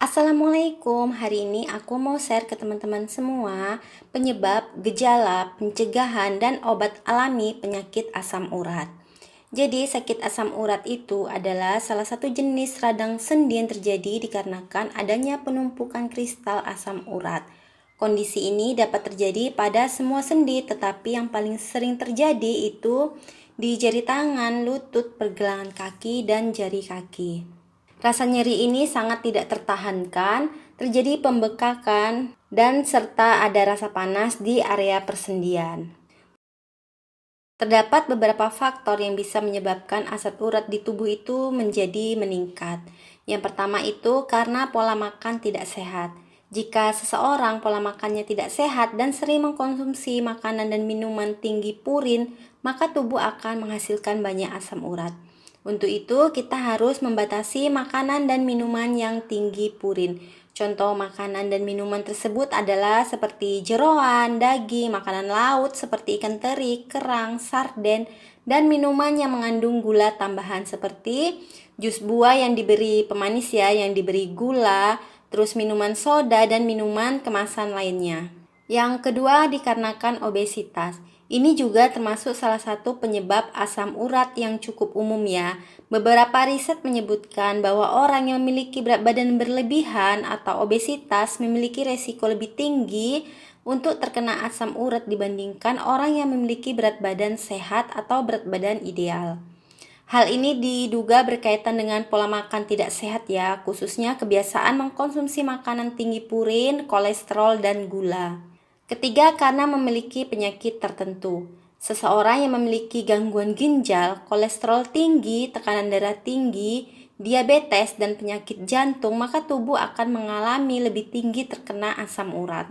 Assalamualaikum, hari ini aku mau share ke teman-teman semua penyebab, gejala, pencegahan, dan obat alami penyakit asam urat. Jadi sakit asam urat itu adalah salah satu jenis radang sendi yang terjadi dikarenakan adanya penumpukan kristal asam urat. Kondisi ini dapat terjadi pada semua sendi, tetapi yang paling sering terjadi itu di jari tangan, lutut, pergelangan kaki, dan jari kaki. Rasa nyeri ini sangat tidak tertahankan, terjadi pembekakan, dan serta ada rasa panas di area persendian. Terdapat beberapa faktor yang bisa menyebabkan asam urat di tubuh itu menjadi meningkat. Yang pertama itu karena pola makan tidak sehat. Jika seseorang pola makannya tidak sehat dan sering mengkonsumsi makanan dan minuman tinggi purin, maka tubuh akan menghasilkan banyak asam urat. Untuk itu, kita harus membatasi makanan dan minuman yang tinggi purin. Contoh makanan dan minuman tersebut adalah seperti jeroan, daging, makanan laut seperti ikan teri, kerang, sarden, dan minuman yang mengandung gula tambahan seperti jus buah yang diberi pemanis yang diberi gula, terus minuman soda dan minuman kemasan lainnya. Yang kedua dikarenakan obesitas. Ini juga termasuk salah satu penyebab asam urat yang cukup umum ya. Beberapa riset menyebutkan bahwa orang yang memiliki berat badan berlebihan atau obesitas memiliki resiko lebih tinggi untuk terkena asam urat dibandingkan orang yang memiliki berat badan sehat atau berat badan ideal. Hal ini diduga berkaitan dengan pola makan tidak sehat ya, khususnya kebiasaan mengkonsumsi makanan tinggi purin, kolesterol, dan gula. Ketiga, karena memiliki penyakit tertentu. Seseorang yang memiliki gangguan ginjal, kolesterol tinggi, tekanan darah tinggi, diabetes, dan penyakit jantung, maka tubuh akan mengalami lebih tinggi terkena asam urat.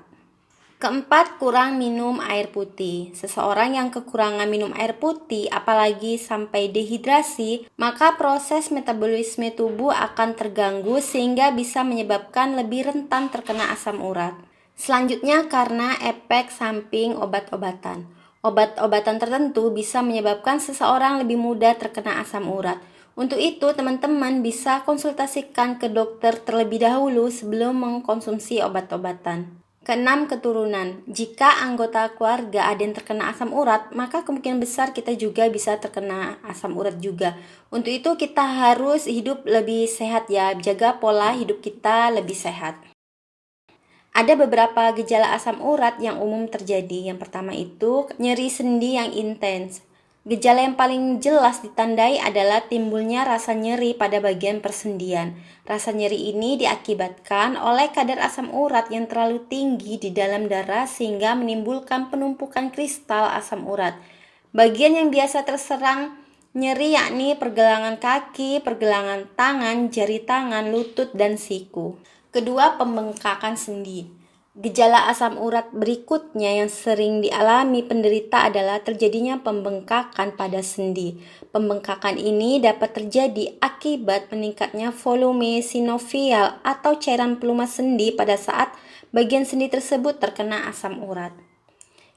Keempat, kurang minum air putih. Seseorang yang kekurangan minum air putih, apalagi sampai dehidrasi, maka proses metabolisme tubuh akan terganggu sehingga bisa menyebabkan lebih rentan terkena asam urat. Selanjutnya karena efek samping obat-obatan. Obat-obatan tertentu bisa menyebabkan seseorang lebih mudah terkena asam urat. Untuk itu, teman-teman bisa konsultasikan ke dokter terlebih dahulu sebelum mengkonsumsi obat-obatan. Keenam, keturunan. Jika anggota keluarga ada yang terkena asam urat, maka kemungkinan besar kita juga bisa terkena asam urat juga. Untuk itu, kita harus hidup lebih sehat ya, jaga pola hidup kita lebih sehat. Ada beberapa gejala asam urat yang umum terjadi. Yang pertama itu nyeri sendi yang intens. Gejala yang paling jelas ditandai adalah timbulnya rasa nyeri pada bagian persendian. Rasa nyeri ini diakibatkan oleh kadar asam urat yang terlalu tinggi di dalam darah sehingga menimbulkan penumpukan kristal asam urat. Bagian yang biasa terserang nyeri yakni pergelangan kaki, pergelangan tangan, jari tangan, lutut, dan siku. Kedua, pembengkakan sendi. Gejala asam urat berikutnya yang sering dialami penderita adalah terjadinya pembengkakan pada sendi. Pembengkakan ini dapat terjadi akibat meningkatnya volume sinovial atau cairan pelumas sendi pada saat bagian sendi tersebut terkena asam urat.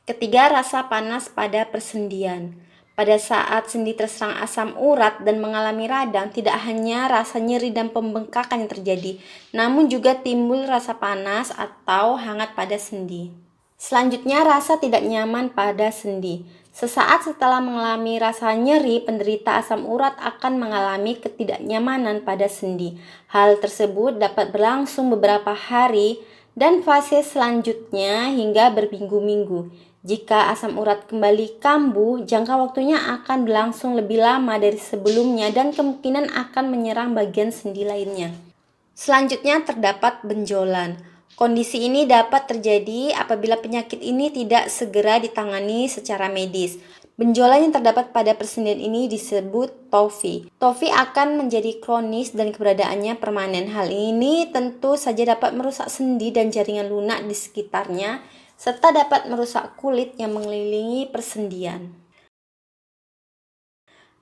Ketiga, rasa panas pada persendian. Pada saat sendi terserang asam urat dan mengalami radang, tidak hanya rasa nyeri dan pembengkakan yang terjadi, namun juga timbul rasa panas atau hangat pada sendi. Selanjutnya, rasa tidak nyaman pada sendi. Sesaat setelah mengalami rasa nyeri, penderita asam urat akan mengalami ketidaknyamanan pada sendi. Hal tersebut dapat berlangsung beberapa hari dan fase selanjutnya hingga berminggu-minggu. Jika asam urat kembali kambuh, jangka waktunya akan berlangsung lebih lama dari sebelumnya dan kemungkinan akan menyerang bagian sendi lainnya. Selanjutnya terdapat benjolan. Kondisi ini dapat terjadi apabila penyakit ini tidak segera ditangani secara medis. Benjolan yang terdapat pada persendian ini disebut TOFI. TOFI akan menjadi kronis dan keberadaannya permanen. Hal ini tentu saja dapat merusak sendi dan jaringan lunak di sekitarnya, serta dapat merusak kulit yang mengelilingi persendian.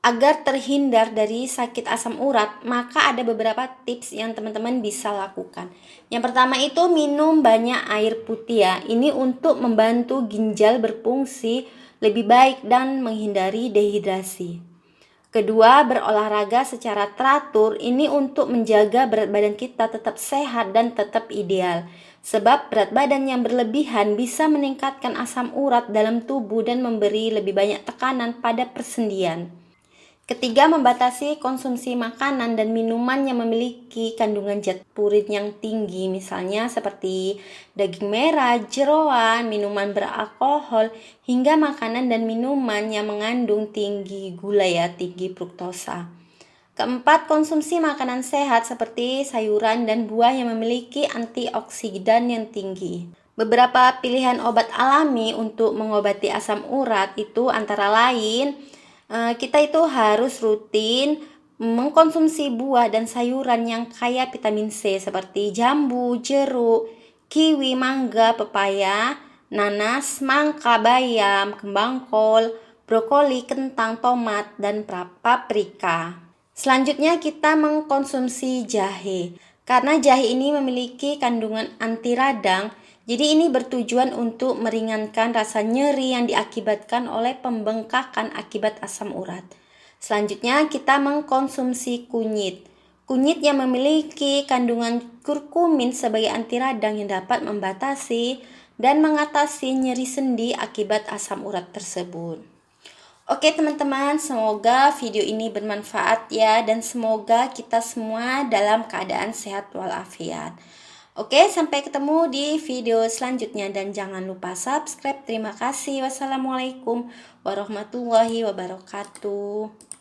Agar terhindar dari sakit asam urat, maka ada beberapa tips yang teman-teman bisa lakukan. Yang pertama itu minum banyak air putih ya. Ini untuk membantu ginjal berfungsi lebih baik dan menghindari dehidrasi. Kedua, berolahraga secara teratur ini untuk menjaga berat badan kita tetap sehat dan tetap ideal. Sebab berat badan yang berlebihan bisa meningkatkan asam urat dalam tubuh dan memberi lebih banyak tekanan pada persendian. Ketiga, membatasi konsumsi makanan dan minuman yang memiliki kandungan zat purin yang tinggi, misalnya seperti daging merah, jeroan, minuman beralkohol, hingga makanan dan minuman yang mengandung tinggi gula tinggi fruktosa. Keempat, konsumsi makanan sehat seperti sayuran dan buah yang memiliki antioksidan yang tinggi. Beberapa pilihan obat alami untuk mengobati asam urat itu antara lain kita itu harus rutin mengkonsumsi buah dan sayuran yang kaya vitamin C seperti jambu, jeruk, kiwi, mangga, pepaya, nanas, mangga, bayam, kembang kol, brokoli, kentang, tomat, dan paprika. Selanjutnya kita mengkonsumsi jahe. Karena jahe ini memiliki kandungan anti radang, jadi ini bertujuan untuk meringankan rasa nyeri yang diakibatkan oleh pembengkakan akibat asam urat. Selanjutnya kita mengkonsumsi kunyit. Kunyit yang memiliki kandungan kurkumin sebagai anti radang yang dapat membatasi dan mengatasi nyeri sendi akibat asam urat tersebut. Oke teman-teman, semoga video ini bermanfaat ya, dan semoga kita semua dalam keadaan sehat walafiat. Oke, sampai ketemu di video selanjutnya dan jangan lupa subscribe. Terima kasih. Wassalamualaikum warahmatullahi wabarakatuh.